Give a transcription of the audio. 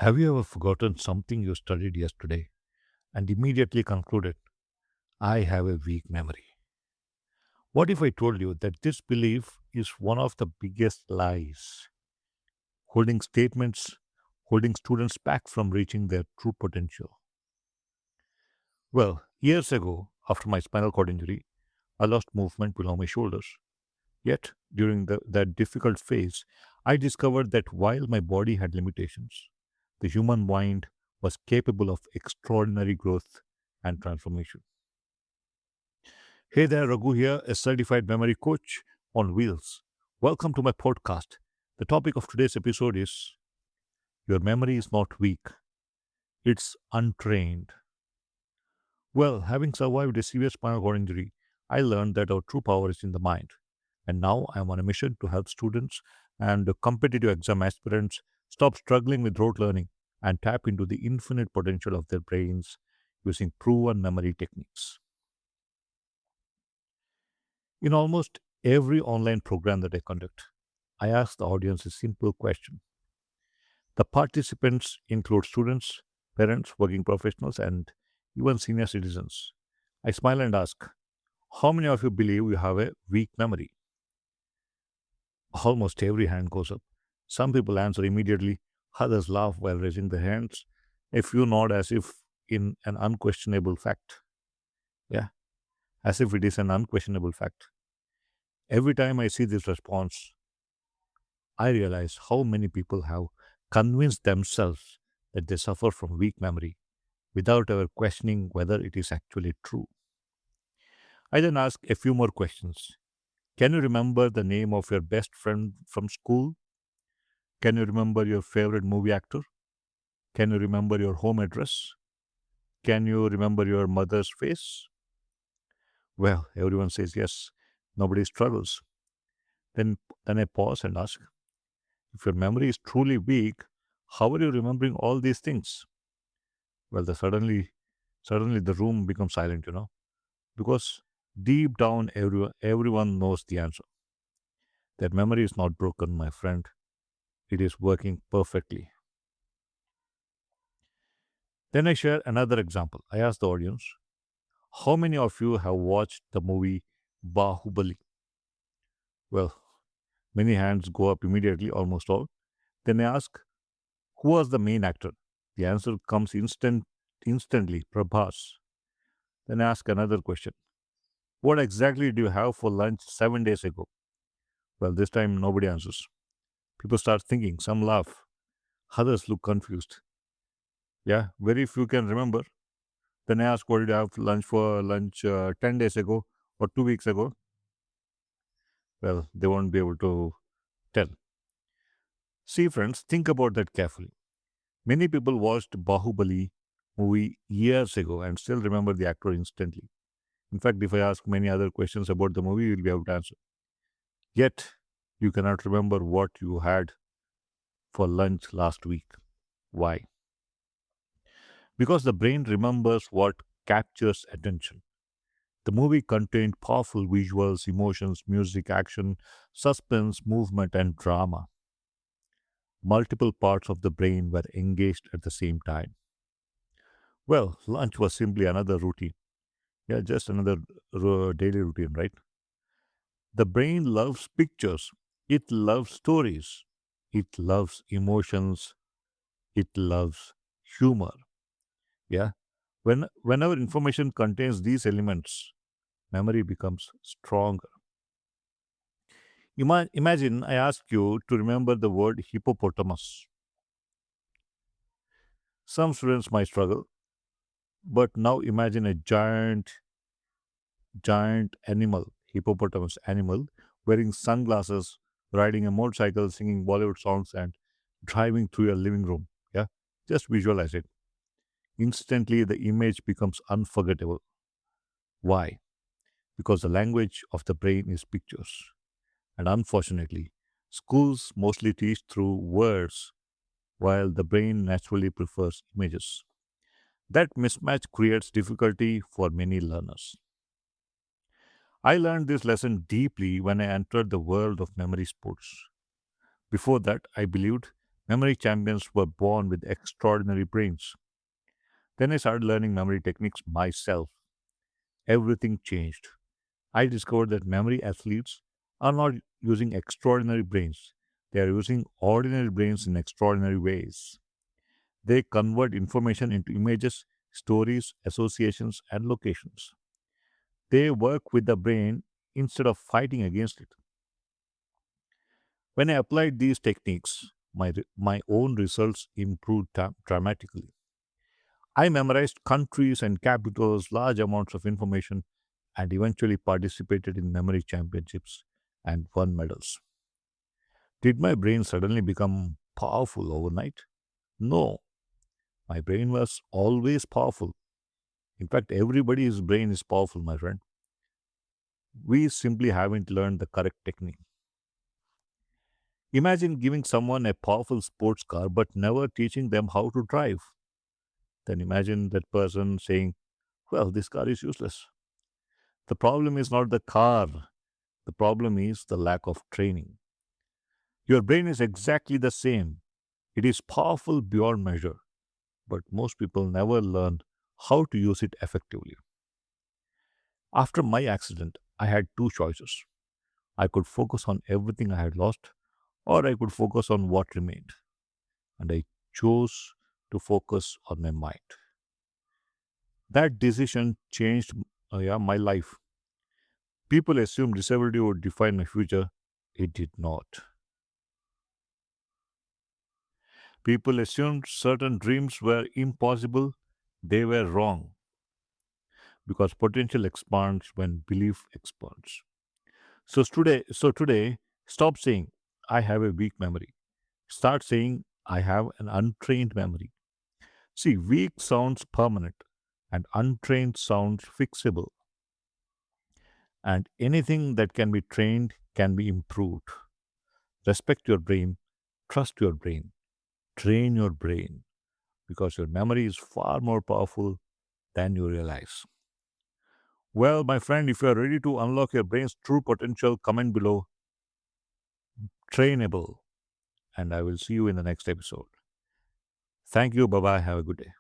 Have you ever forgotten something you studied yesterday and immediately concluded, I have a weak memory? What if I told you that this belief is one of the biggest lies, holding statements, holding students back from reaching their true potential? Well, years ago, after my spinal cord injury, I lost movement below my shoulders. Yet, during that difficult phase, I discovered that while my body had limitations, the human mind was capable of extraordinary growth and transformation. Hey there, Raghu here, a certified memory coach on wheels. Welcome to my podcast. The topic of today's episode is Your memory is not weak, it's untrained. Well, having survived a severe spinal cord injury, I learned that our true power is in the mind. And now I am on a mission to help students and competitive exam aspirants stop struggling with rote learning and tap into the infinite potential of their brains using proven memory techniques. In almost every online program that I conduct, I ask the audience a simple question. The participants include students, parents, working professionals, and even senior citizens. I smile and ask, how many of you believe you have a weak memory? Almost every hand goes up. Some people answer immediately, others laugh while raising their hands. A few nod as if in an unquestionable fact. Yeah, as if it is an unquestionable fact. Every time I see this response, I realize how many people have convinced themselves that they suffer from weak memory without ever questioning whether it is actually true. I then ask a few more questions. Can you remember the name of your best friend from school? Can you remember your favorite movie actor? Can you remember your home address? Can you remember your mother's face? Well, everyone says yes. Nobody struggles. Then, then I pause and ask, if your memory is truly weak, how are you remembering all these things? Well, suddenly the room becomes silent, because deep down everyone knows the answer. That memory is not broken, my friend. It is working perfectly. Then I share another example. I ask the audience, how many of you have watched the movie Bahubali? Well, many hands go up immediately, almost all. Then I ask, who was the main actor? The answer comes instantly, Prabhas. Then I ask another question. What exactly do you have for lunch 7 days ago? Well, this time nobody answers. People start thinking, some laugh, others look confused. Yeah, very few can remember. Then I ask, what did you have for lunch 10 days ago or 2 weeks ago? Well, they won't be able to tell. See, friends, think about that carefully. Many people watched Bahubali movie years ago and still remember the actor instantly. In fact, if I ask many other questions about the movie, you'll be able to answer. Yet, you cannot remember what you had for lunch last week. Why? Because the brain remembers what captures attention. The movie contained powerful visuals, emotions, music, action, suspense, movement, and drama. Multiple parts of the brain were engaged at the same time. Well, lunch was simply another routine. Yeah, just another daily routine, right? The brain loves pictures, it loves stories, it loves emotions, it loves humor. Yeah. Whenever information contains these elements, memory becomes stronger. Imagine I ask you to remember the word hippopotamus. Some students might struggle, but now imagine a giant animal, hippopotamus animal, wearing sunglasses, riding a motorcycle, singing Bollywood songs, and driving through your living room. Yeah, just visualize it. Instantly, the image becomes unforgettable. Why? Because the language of the brain is pictures. And unfortunately, schools mostly teach through words, while the brain naturally prefers images. That mismatch creates difficulty for many learners. I learned this lesson deeply when I entered the world of memory sports. Before that, I believed Memory champions were born with extraordinary brains. Then I started learning memory techniques myself. Everything changed. I discovered that memory athletes are not using extraordinary brains, they are using ordinary brains in extraordinary ways. They convert information into images, stories, associations, and locations. They work with the brain instead of fighting against it. When I applied these techniques, my own results improved dramatically. I memorized countries and capitals, large amounts of information, and eventually participated in memory championships and won medals. Did my brain suddenly become powerful overnight? No, my brain was always powerful. In fact, everybody's brain is powerful, my friend. We simply haven't learned the correct technique. Imagine giving someone a powerful sports car but never teaching them how to drive. Then imagine that person saying, well, this car is useless. The problem is not the car, the problem is the lack of training. Your brain is exactly the same. It is powerful beyond measure, but most people never learn how to use it effectively. After my accident, I had two choices. I could focus on everything I had lost, or I could focus on what remained. And I chose to focus on my mind. That decision changed my life. People assumed disability would define my future. It did not. People assumed certain dreams were impossible. They were wrong because potential expands when belief expands. So today, stop saying I have a weak memory. Start saying I have an untrained memory. See, weak sounds permanent and untrained sounds fixable. And anything that can be trained can be improved. Respect your brain, trust your brain, train your brain because your memory is far more powerful than you realize. Well, my friend, if you are ready to unlock your brain's true potential, comment below trainable, and I will see you in the next episode. Thank you. Bye bye. Have a good day.